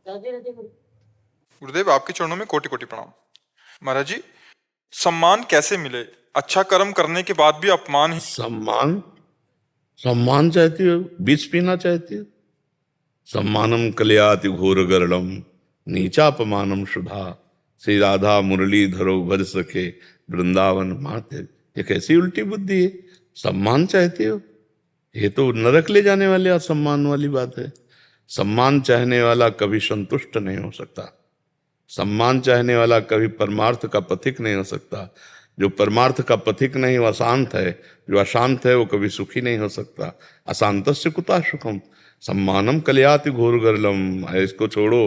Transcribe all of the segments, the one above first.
गुरुदेव, आपके चरणों में कोटि कोटि प्रणाम। महाराज जी, सम्मान कैसे मिले? अच्छा कर्म करने के बाद भी अपमान ही। सम्मान सम्मान चाहती हो, विष पीना चाहती हो? सम्मानम कलयाति घोर गरलम नीचापमानम सुधा, श्री राधा मुरली धरो भज सके वृंदावन माते। ये कैसी उल्टी बुद्धि है? सम्मान चाहती हो? ये तो नरक ले जाने वाले असम्मान वाली बात है। सम्मान चाहने वाला कभी संतुष्ट नहीं हो सकता। सम्मान चाहने वाला कभी परमार्थ का पथिक नहीं हो सकता। जो परमार्थ का पथिक नहीं, वो अशांत है। जो अशांत है वो कभी सुखी नहीं हो सकता। अशांतस्य कुतः सुखम, सम्मानम कलयाति घोर गरलम। इसको छोड़ो,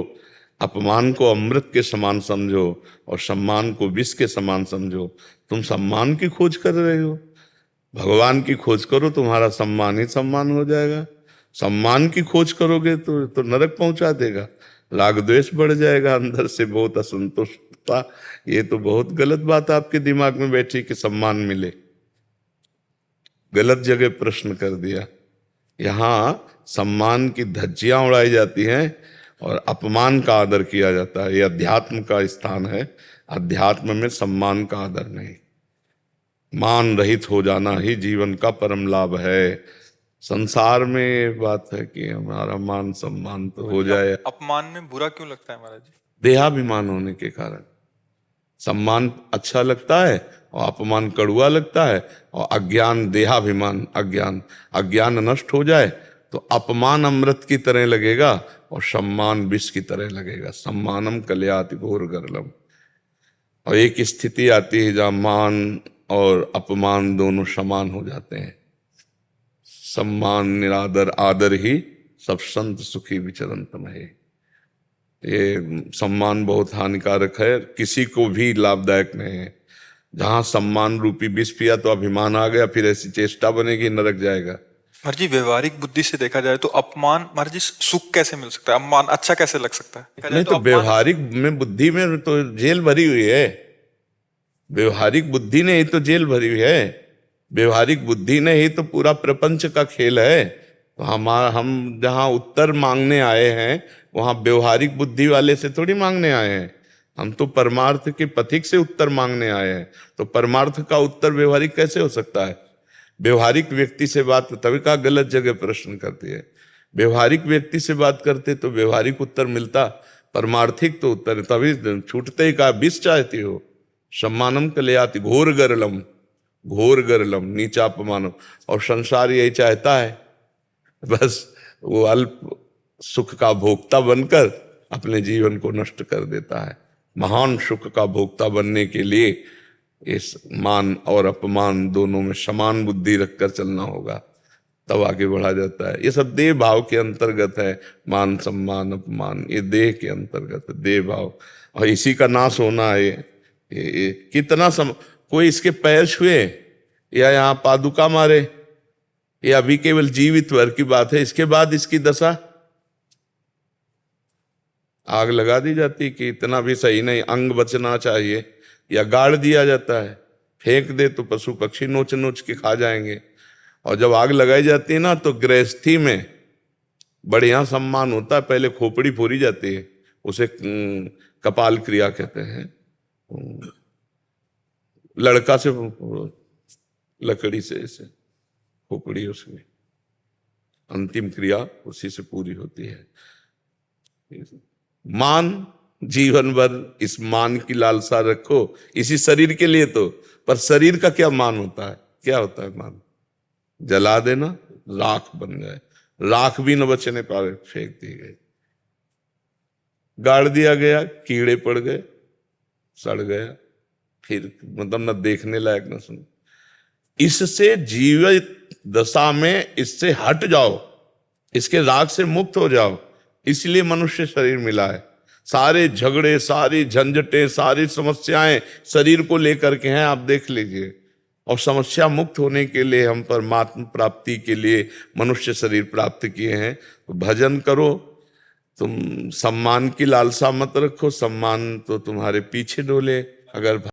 अपमान को अमृत के समान समझो और सम्मान को विष के समान समझो। तुम सम्मान की खोज कर रहे हो, भगवान की खोज करो, तुम्हारा सम्मान ही सम्मान हो जाएगा। सम्मान की खोज करोगे तो नरक पहुंचा देगा। राग द्वेष बढ़ जाएगा, अंदर से बहुत असंतुष्टता। ये तो बहुत गलत बात आपके दिमाग में बैठी कि सम्मान मिले। गलत जगह प्रश्न कर दिया। यहां सम्मान की धज्जियां उड़ाई जाती हैं और अपमान का आदर किया जाता है। यह अध्यात्म का स्थान है। अध्यात्म में सम्मान का आदर नहीं। मान रहित हो जाना ही जीवन का परम लाभ है। संसार में बात है कि हमारा मान सम्मान तो हो जाए। अपमान में बुरा क्यों लगता है महाराज जी? देहाभिमान होने के कारण। सम्मान अच्छा लगता है और अपमान कड़ुआ लगता है। और अज्ञान, देहाभिमान, अज्ञान नष्ट हो जाए तो अपमान अमृत की तरह लगेगा और सम्मान विष की तरह लगेगा। सम्मानम कलयाति घोर गरलम। और एक स्थिति आती है जहां मान और अपमान दोनों समान हो जाते हैं। सम्मान निरादर, आदर ही सब संत सुखी विचरंत में। ये सम्मान बहुत हानिकारक है, किसी को भी लाभदायक नहीं है। जहां सम्मान रूपी विष पिया तो अभिमान आ गया, फिर ऐसी चेष्टा बनेगी, नरक जाएगा। महाराज जी, व्यवहारिक बुद्धि से देखा जाए तो अपमान, महाराज जी, सुख कैसे मिल सकता है? अपमान अच्छा कैसे लग सकता है? नहीं तो व्यवहारिक में बुद्धि में तो जेल भरी हुई है। व्यवहारिक बुद्धि ने ही तो जेल भरी हुई है। व्यवहारिक बुद्धि ने ही तो पूरा प्रपंच का खेल है। तो हम जहां उत्तर मांगने आए हैं वहां व्यवहारिक बुद्धि वाले से थोड़ी मांगने आए हैं। हम तो परमार्थ के पथिक से उत्तर मांगने आए हैं। तो परमार्थ का उत्तर व्यवहारिक कैसे हो सकता है? व्यवहारिक व्यक्ति से बात, तभी का गलत जगह प्रश्न करती है। व्यवहारिक व्यक्ति से बात करते तो व्यवहारिक उत्तर मिलता, परमार्थिक तो उत्तर तभी छूटते ही। का विष चाहती हो? सम्मानम कलयाति घोर गरलम, घोर गरलम नीचापमानम। और संसार यही चाहता है, बस वो अल्प सुख का भोक्ता बनकर अपने जीवन को नष्ट कर देता है। महान सुख का भोक्ता बनने के लिए इस मान और अपमान दोनों में समान बुद्धि रखकर चलना होगा, तब आगे बढ़ा जाता है। ये सब देह भाव के अंतर्गत है। मान, सम्मान, अपमान, ये देह के अंतर्गत है, देह भाव। और इसी का नाश होना है। ये कितना कोई इसके पैर छुए या यहाँ पादुका मारे, ये अभी केवल जीवित भर की बात है। इसके बाद इसकी दशा आग लगा दी जाती कि इतना भी सही नहीं, अंग बचना चाहिए, या गाड़ दिया जाता है। फेंक दे तो पशु पक्षी नोच नोच के खा जाएंगे। और जब आग लगाई जाती है ना तो गृहस्थी में बढ़िया सम्मान होता है। पहले खोपड़ी फोड़ी जाती है, उसे कपाल क्रिया कहते हैं। लड़का से लकड़ी से ऐसे खोपड़ी, उसमें अंतिम क्रिया उसी से पूरी होती है। मान, जीवन भर इस मान की लालसा रखो, इसी शरीर के लिए तो। पर शरीर का क्या मान होता है? क्या होता है मान? जला देना, राख बन गए। राख भी न बचने पाए, फेंक दी गई, गाड़ दिया गया, कीड़े पड़ गए, सड़ गया, फिर मतलब न देखने लायक न सुन। इससे जीवित दशा में इससे हट जाओ, इसके राग से मुक्त हो जाओ। इसलिए मनुष्य शरीर मिला है। सारे झगड़े, सारी झंझटें, सारी समस्याएं शरीर को लेकर के हैं, आप देख लीजिए। और समस्या मुक्त होने के लिए हम परमात्मा प्राप्ति के लिए मनुष्य शरीर प्राप्त किए हैं। तो भजन करो। तुम सम्मान की लालसा मत रखो, सम्मान तो तुम्हारे पीछे डोले। अगर